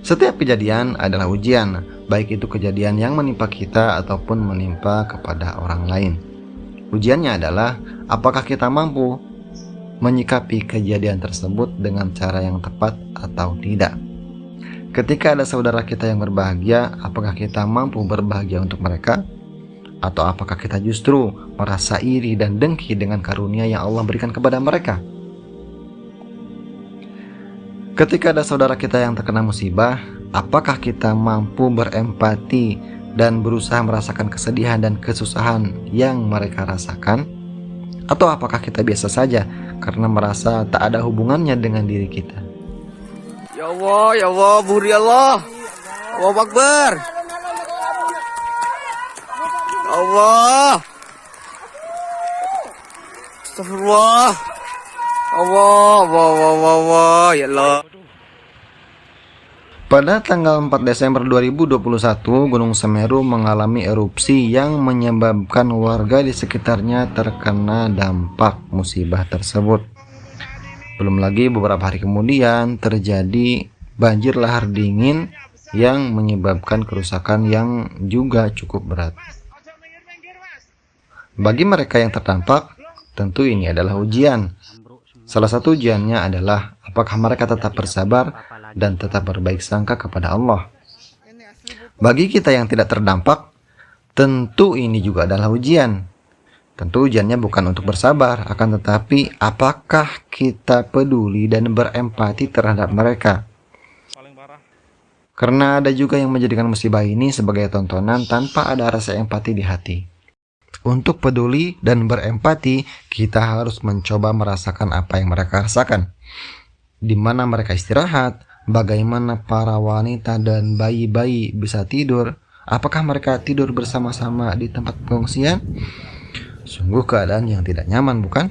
Setiap kejadian adalah ujian, baik itu kejadian yang menimpa kita ataupun menimpa kepada orang lain. Ujiannya adalah apakah kita mampu menyikapi kejadian tersebut dengan cara yang tepat atau tidak. Ketika ada saudara kita yang berbahagia, apakah kita mampu berbahagia untuk mereka? Atau apakah kita justru merasa iri dan dengki dengan karunia yang Allah berikan kepada mereka? Ketika ada saudara kita yang terkena musibah, apakah kita mampu berempati dan berusaha merasakan kesedihan dan kesusahan yang mereka rasakan? Atau apakah kita biasa saja karena merasa tak ada hubungannya dengan diri kita? Ya Allah, buri Allah. Allahu Akbar. Allah. Astagfirullah. Allah, ya Allah. Pada tanggal 4 Desember 2021, Gunung Semeru mengalami erupsi yang menyebabkan warga di sekitarnya terkena dampak musibah tersebut. Belum lagi beberapa hari kemudian terjadi banjir lahar dingin yang menyebabkan kerusakan yang juga cukup berat. Bagi mereka yang terdampak, tentu ini adalah ujian. Salah satu ujiannya adalah apakah mereka tetap bersabar dan tetap berbaik sangka kepada Allah. Bagi kita yang tidak terdampak, tentu ini juga adalah ujian. Tentu ujiannya bukan untuk bersabar, akan tetapi apakah kita peduli dan berempati terhadap mereka. Karena ada juga yang menjadikan musibah ini sebagai tontonan tanpa ada rasa empati di hati. Untuk peduli dan berempati, kita harus mencoba merasakan apa yang mereka rasakan. Di mana mereka istirahat, bagaimana para wanita dan bayi-bayi bisa tidur, apakah mereka tidur bersama-sama di tempat pengungsian? Sungguh keadaan yang tidak nyaman, bukan?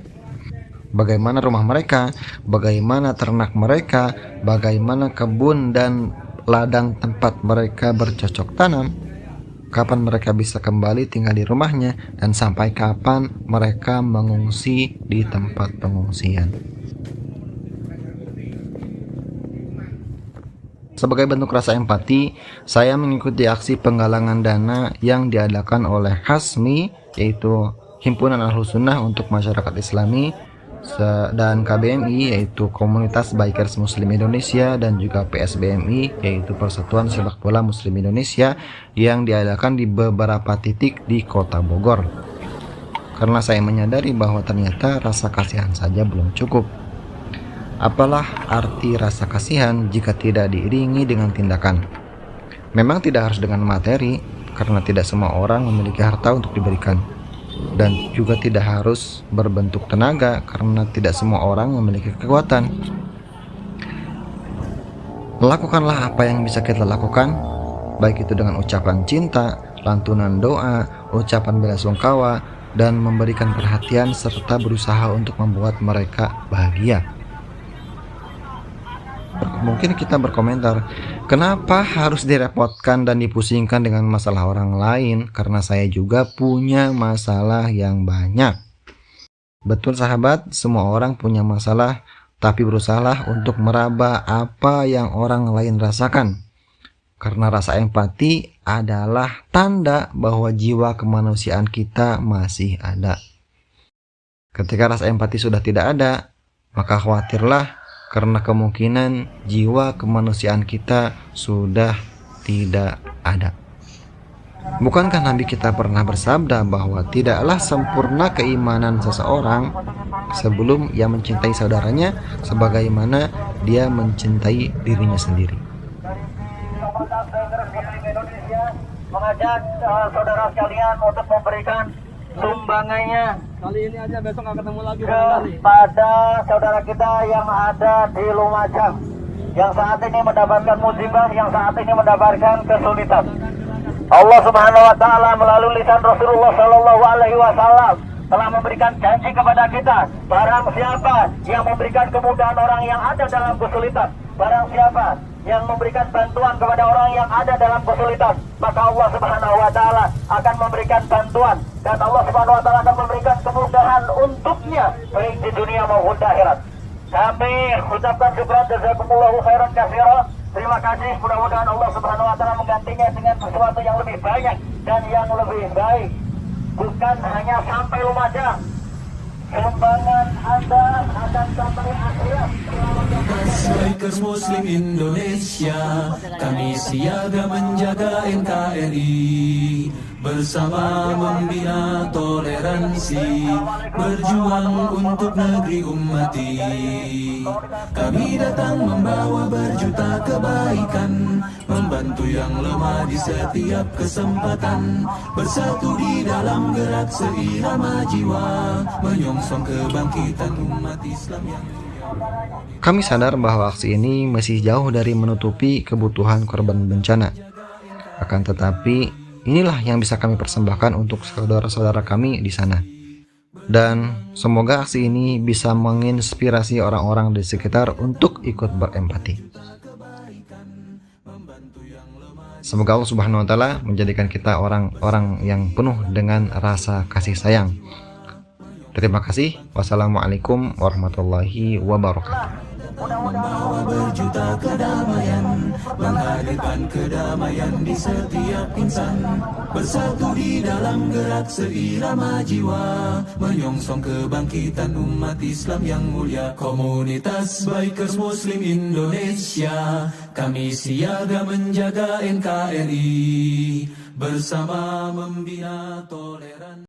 Bagaimana rumah mereka, bagaimana ternak mereka, bagaimana kebun dan ladang tempat mereka bercocok tanam? Kapan mereka bisa kembali tinggal di rumahnya, dan sampai kapan mereka mengungsi di tempat pengungsian. Sebagai bentuk rasa empati, saya mengikuti aksi penggalangan dana yang diadakan oleh HASMI, yaitu Himpunan Ahlus Sunnah untuk Masyarakat Islami, dan KBMI, yaitu Komunitas Bikers Muslim Indonesia, dan juga PSBMI, yaitu Persatuan Sepak Bola Muslim Indonesia, yang diadakan di beberapa titik di Kota Bogor. Karena saya menyadari bahwa ternyata rasa kasihan saja belum cukup. Apalah arti rasa kasihan jika tidak diiringi dengan tindakan? Memang tidak harus dengan materi, karena tidak semua orang memiliki harta untuk diberikan. Dan juga tidak harus berbentuk tenaga, karena tidak semua orang memiliki kekuatan. Lakukanlah apa yang bisa kita lakukan, baik itu dengan ucapan cinta, lantunan doa, ucapan bela sungkawa, dan memberikan perhatian serta berusaha untuk membuat mereka bahagia. Mungkin kita berkomentar, kenapa harus direpotkan dan dipusingkan dengan masalah orang lain? Karena saya juga punya masalah yang banyak. Betul sahabat, semua orang punya masalah, tapi berusahalah untuk meraba apa yang orang lain rasakan. Karena rasa empati adalah tanda bahwa jiwa kemanusiaan kita masih ada. Ketika rasa empati sudah tidak ada, maka khawatirlah, karena kemungkinan jiwa kemanusiaan kita sudah tidak ada. Bukankah Nabi kita pernah bersabda bahwa tidaklah sempurna keimanan seseorang sebelum ia mencintai saudaranya sebagaimana dia mencintai dirinya sendiri. Mengajak saudara sekalian untuk memberikan sumbangannya Kali ini aja, besok nggak ketemu lagi. kepada saudara kita yang ada di Lumajang, yang saat ini mendapatkan musibah, yang saat ini mendapatkan kesulitan. Allah Subhanahu wa taala melalui lisan Rasulullah sallallahu alaihi wasallam telah memberikan janji kepada kita, barang siapa yang memberikan kemudahan orang yang ada dalam kesulitan, barang siapa yang memberikan bantuan kepada orang yang ada dalam kesulitan, maka Allah Subhanahu wa taala akan memberikan bantuan, dan Allah Subhanahu wa taala akan memberikan kemudahan untuknya baik di dunia maupun di akhirat. Kami ucapkan syukur jazakumullahu khairan katsira Terima kasih, mudah-mudahan Allah Subhanahu wa taala menggantinya dengan sesuatu yang lebih banyak dan yang lebih baik. Bukan hanya sampai Lumajang. Sumbangan Anda akan sampai akhirat. Bikers Muslim Indonesia, kami siaga menjaga NKRI, bersama membina toleransi, berjuang untuk negeri ummati. Kami datang membawa berjuta kebaikan, membantu yang lemah di setiap kesempatan, bersatu di dalam gerak seirama jiwa, menyongsong kebangkitan umat Islam yang Kami sadar bahwa aksi ini masih jauh dari menutupi kebutuhan korban bencana. Akan tetapi, inilah yang bisa kami persembahkan untuk saudara-saudara kami di sana. Dan semoga aksi ini bisa menginspirasi orang-orang di sekitar untuk ikut berempati. Semoga Allah Subhanahu wa taala menjadikan kita orang-orang yang penuh dengan rasa kasih sayang. Terima kasih. Wassalamualaikum warahmatullahi wabarakatuh. membawa berjuta kedamaian, menghadirkan kedamaian di setiap insan, bersatu di dalam gerak seirama jiwa, menyongsong kebangkitan umat Islam yang mulia. Komunitas Bikers Muslim Indonesia, kami siaga menjaga NKRI, bersama membina toleransi.